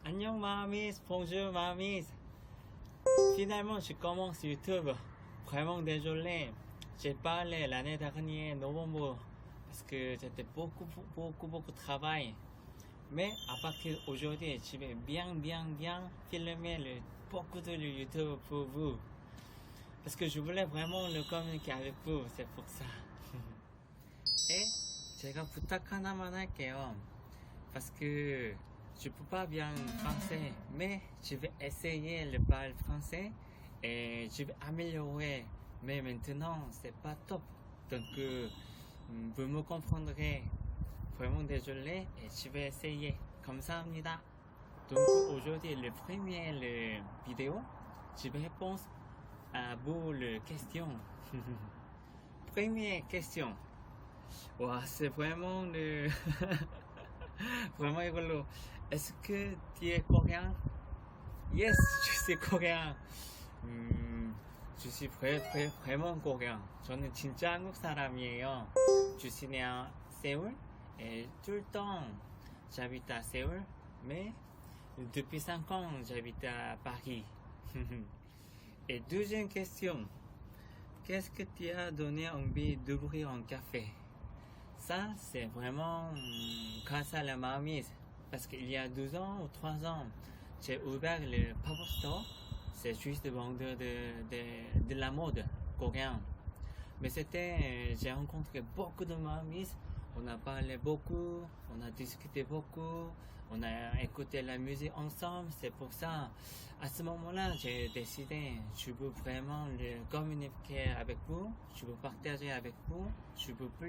Annyeong Mamis, bonjour Mamis. Finalement, je commence YouTube. Vraiment désolé. J'ai parlé l'année dernière, novembre, parce que j'étais beaucoup de travail. Mais à partir d'aujourd'hui, je vais bien filmer beaucoup de YouTube pour vous. Parce que je voulais vraiment le communiquer avec vous, c'est pour ça. Et 제가 부탁 하나만 할게요. Parce que je peux pas bien français, mais je vais essayer de parler français et je vais améliorer. Mais maintenant, c'est pas top. Donc, vous me comprendrez. Vraiment désolé et je vais essayer. 감사합니다. Donc, aujourd'hui, le premier vidéo, je vais répondre à vos questions. Première question. Wow, c'est vraiment vraiment rigolo. Est-ce que tu es coréen? Yes, je suis coréen. Je suis vraiment coréen. 저는 진짜 한국 사람이에요. Je suis né à Séoul et tout le temps j'habite à Séoul, mais depuis 5 ans j'habite à Paris. Et deuxième question. Qu'est-ce que tu as donné envie d'ouvrir un café? Ça, c'est vraiment grâce à la Mamis. Parce qu'il y a 12 ans ou 3 ans, j'ai ouvert le pop-up store. C'est juste vendeur de la mode coréenne. Mais j'ai rencontré beaucoup de Mamis. On a parlé beaucoup, on a discuté beaucoup, on a écouté la musique ensemble. C'est pour ça, à ce moment-là, j'ai décidé, je veux vraiment communiquer avec vous, je veux partager avec vous, je veux plus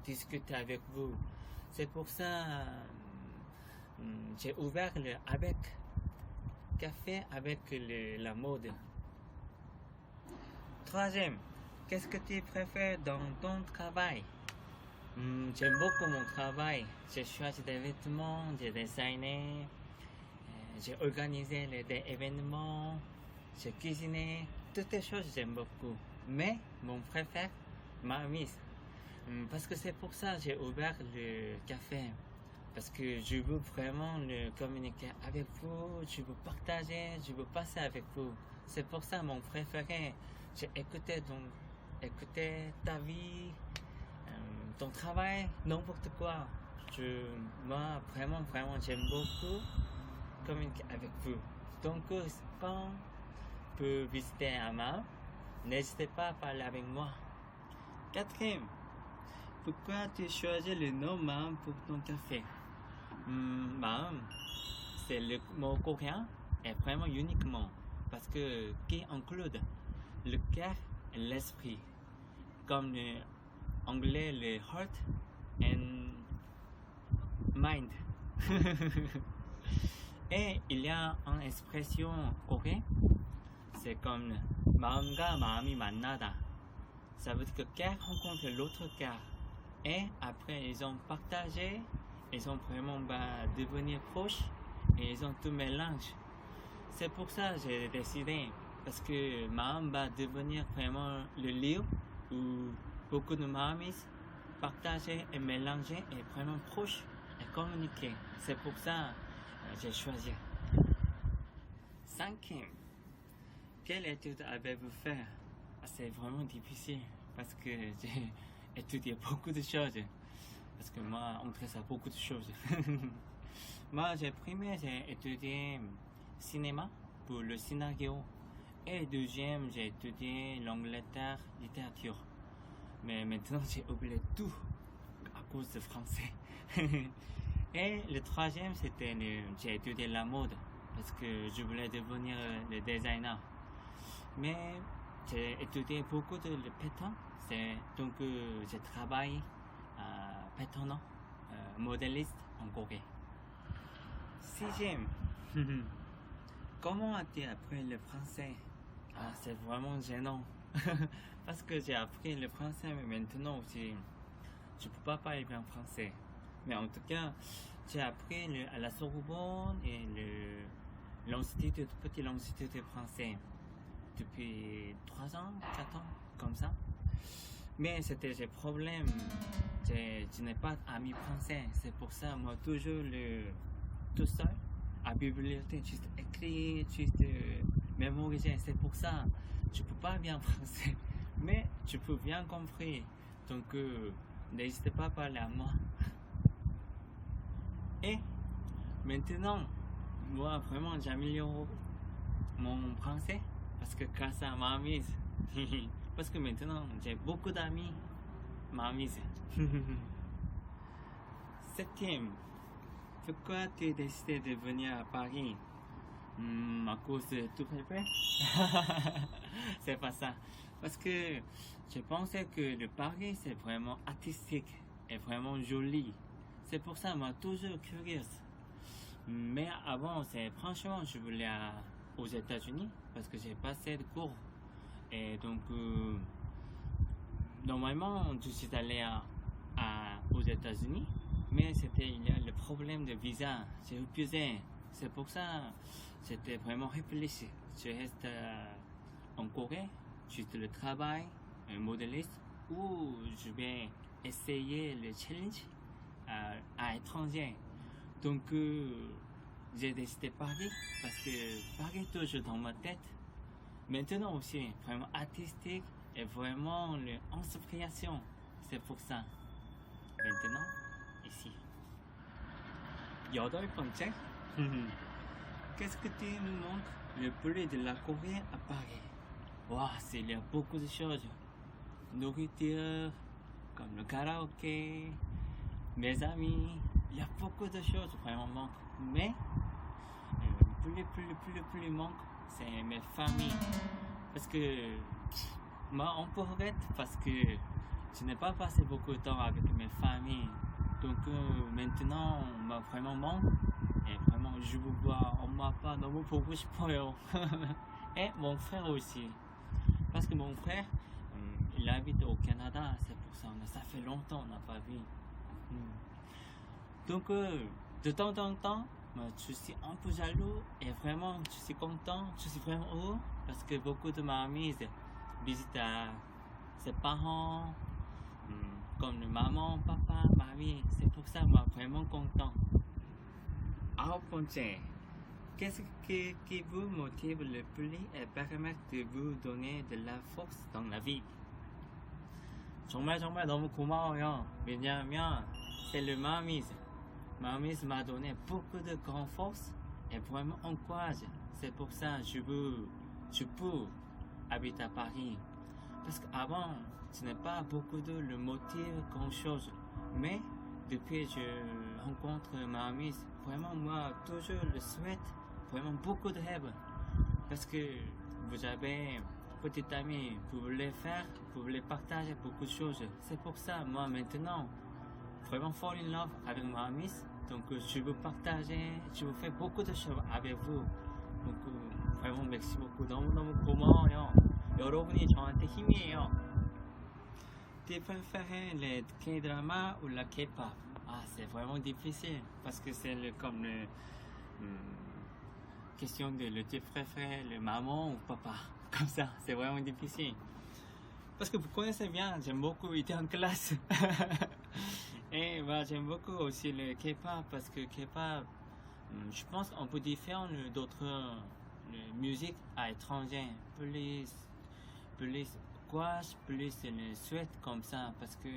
discuter avec vous. C'est pour ça, j'ai ouvert avec café avec la mode. Troisième, qu'est-ce que tu préfères dans ton travail? J'aime beaucoup mon travail. J'ai choisi des vêtements, j'ai designé, j'ai organisé des événements, j'ai cuisiné, toutes les choses j'aime beaucoup. Mais mon préféré, Mamis. Parce que c'est pour ça que j'ai ouvert le café. Parce que je veux vraiment communiquer avec vous, je veux partager, je veux passer avec vous. C'est pour ça mon préféré. J'ai écouté ta vie, ton travail, n'importe quoi. Moi, vraiment, j'aime beaucoup communiquer avec vous. Donc, quand vous pouvez visiter Ama, n'hésitez pas à parler avec moi. Quatrième, pourquoi tu choisis le nom Maam pour ton café? Maam, c'est le mot coréen et vraiment uniquement parce que qui inclut le cœur et l'esprit, comme le anglais le heart and mind. Et il y a une expression coréenne, c'est comme 마음과 마음이 만나다. Ça veut dire que cœur rencontre l'autre cœur. Et après ils ont partagé, ils ont vraiment devenir proches et ils ont tout mélangé. C'est pour ça que j'ai décidé, parce que 마음 va devenir vraiment le lieu où beaucoup de Mamis partager et mélanger et vraiment proche et communiquer. C'est pour ça que j'ai choisi. Cinquième, quelle étude avez-vous fait? C'est vraiment difficile parce que j'ai étudié beaucoup de choses. Parce que moi, on traite à beaucoup de choses. Moi, j'ai étudié cinéma pour le scénario. Et deuxième, j'ai étudié l'Angleterre littérature. Mais maintenant, j'ai oublié tout à cause de français. Et le troisième, j'ai étudié la mode parce que je voulais devenir le designer. Mais j'ai étudié beaucoup de pétanque. Donc, je travaille à pétanque, modéliste en Corée. Sixième, comment as-tu appris le français? C'est vraiment gênant. Parce que j'ai appris le français, mais maintenant aussi, je ne peux pas parler bien français. Mais en tout cas, j'ai appris à la Sorbonne et petit institut de français depuis 3 ans, 4 ans, comme ça. Mais c'était le problème. Je n'ai pas d'amis français. C'est pour ça, moi, toujours tout seul, à la bibliothèque, juste écrire, juste mémoriser. C'est pour ça, je ne peux pas bien français. Mais je peux bien comprendre. Donc, n'hésitez pas à parler à moi. Et maintenant, moi, vraiment, j'améliore mon français parce que grâce à ma mise. Parce que maintenant, j'ai beaucoup d'amis. Ma mise. Septième, pourquoi tu as décidé de venir à Paris? À cause de tout préfet? C'est pas ça. Parce que je pensais que le Paris, c'est vraiment artistique et vraiment joli. C'est pour ça, moi, toujours curieuse. Mais avant, franchement, je voulais aux États-Unis parce que j'ai passé de cours. Et donc, normalement, je suis allé aux États-Unis, mais il y a le problème de visa. J'ai refusé. C'est pour ça, j'étais vraiment réfléchi. Je reste en Corée, juste le travail, un modéliste, ou je vais essayer le challenge à l'étranger. Donc, j'ai décidé Paris parce que Paris est toujours dans ma tête. Maintenant aussi, vraiment artistique et vraiment l'inspiration. C'est pour ça. Maintenant, ici. 여덟 번째. Qu'est-ce que tu nous montres le plus de la Corée à Paris? Wow, il y a beaucoup de choses. Nourriture, comme le karaoké, mes amis. Il y a beaucoup de choses vraiment. Mais le plus manque, c'est mes familles. Parce que moi, on peut regretter parce que je n'ai pas passé beaucoup de temps avec mes familles. Donc maintenant, on m'a vraiment manque. Et vraiment, je vous vois, on m'a pas 너무 보고 싶어요. Et mon frère aussi. Parce que mon frère, il habite au Canada. C'est pour ça, ça fait longtemps qu'on n'a pas vu. Donc, de temps en temps, je suis un peu jaloux et vraiment, je suis content, je suis vraiment heureux parce que beaucoup de ma famille visitent ses parents, comme le maman, papa, mamie. C'est pour ça, moi, vraiment content. 아홉 번째, qu'est-ce qui vous motive le plus et permet de vous donner de la force dans la vie? 정말 너무 고마워요. 왜냐하면 c'est le mamise. Mamise m'a donné beaucoup de grande force et vraiment encourage. C'est pour ça que je peux habiter à Paris. Parce qu'avant, ce n'est pas beaucoup de le motive grand chose. Mais depuis que je rencontre ma amie, vraiment moi toujours le souhaite, vraiment beaucoup de rêves. Parce que vous avez petit ami, vous voulez faire, vous voulez partager beaucoup de choses. C'est pour ça, moi maintenant, vraiment fall in love avec ma amie. Donc je veux partager, je veux faire beaucoup de choses avec vous. Donc vraiment merci beaucoup. 너무 고마워요. 여러분이 저한테 힘이에요. Tu préfères les K-dramas ou la K-pop? Ah, c'est vraiment difficile parce que c'est comme le question de le tu préfères le maman ou papa. Comme ça, c'est vraiment difficile. Parce que vous connaissez bien, j'aime beaucoup été en classe. Et j'aime beaucoup aussi le K-pop parce que K-pop, je pense qu'on peut différer d'autres musiques à l'étranger. Plus gauche, plus le Suède comme ça parce que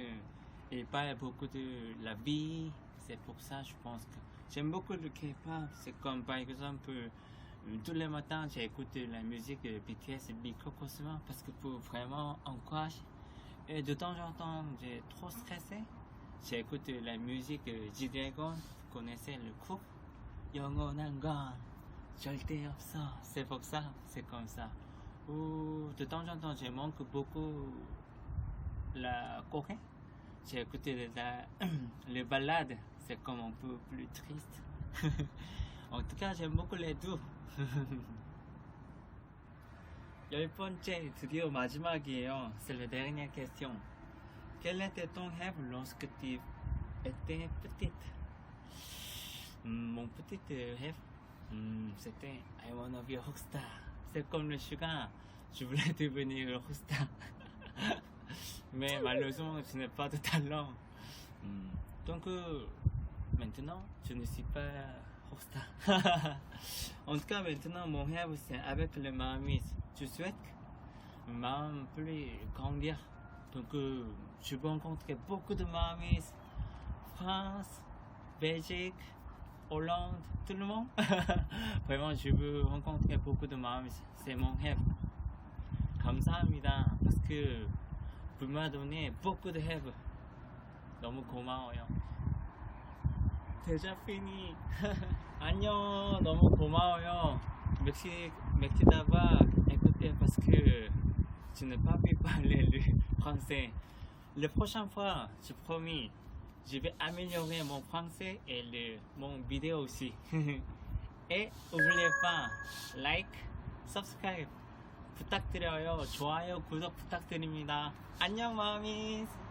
il parle beaucoup de la vie. C'est pour ça je pense que j'aime beaucoup le K-pop. C'est comme par exemple tous les matins j'écoute la musique de BTS et Big Cosmo parce que pour vraiment encourager. Et de temps en temps j'ai trop stressé. J'écoute la musique de G-Dragon. Vous connaissez le groupe? 영원한 건 절대 없어. C'est pour ça, c'est comme ça. Ou de temps en temps, je manque beaucoup la Corée. J'ai écouté les balades. C'est comme un peu plus triste. En tout cas, j'aime beaucoup les deux. 열 번째, 드디어 마지막이에요. C'est la dernière question. Quel était ton rêve lorsque tu étais petite? Mon petit rêve, c'était I wanna be a rockstar. C'est comme le Suga, je voulais devenir un rockstar. Mais malheureusement, je n'ai pas de talent. Donc, maintenant, je ne suis pas rockstar. En tout cas, maintenant, mon rêve, c'est avec le Mahamis. Je souhaite que Maham puisse grandir. Donc, je veux rencontrer beaucoup de Mahamis. France, Belgique, Hollande, tout le monde. Vraiment, je veux rencontrer beaucoup de Mahamis. C'est mon rêve. 감사합니다. Parce que vous m'avez donné beaucoup de rêves. 너무 고마워요. déjà fini. 안녕. 너무 고마워요. Merci d'avoir écouté parce que je n'ai pas pu parler le français. La prochaine fois, je promis, je vais améliorer mon français et mon vidéo aussi. Et n'oubliez pas, like, subscribe 부탁드려요. 좋아요, 구독 부탁드립니다. 안녕, 마미스.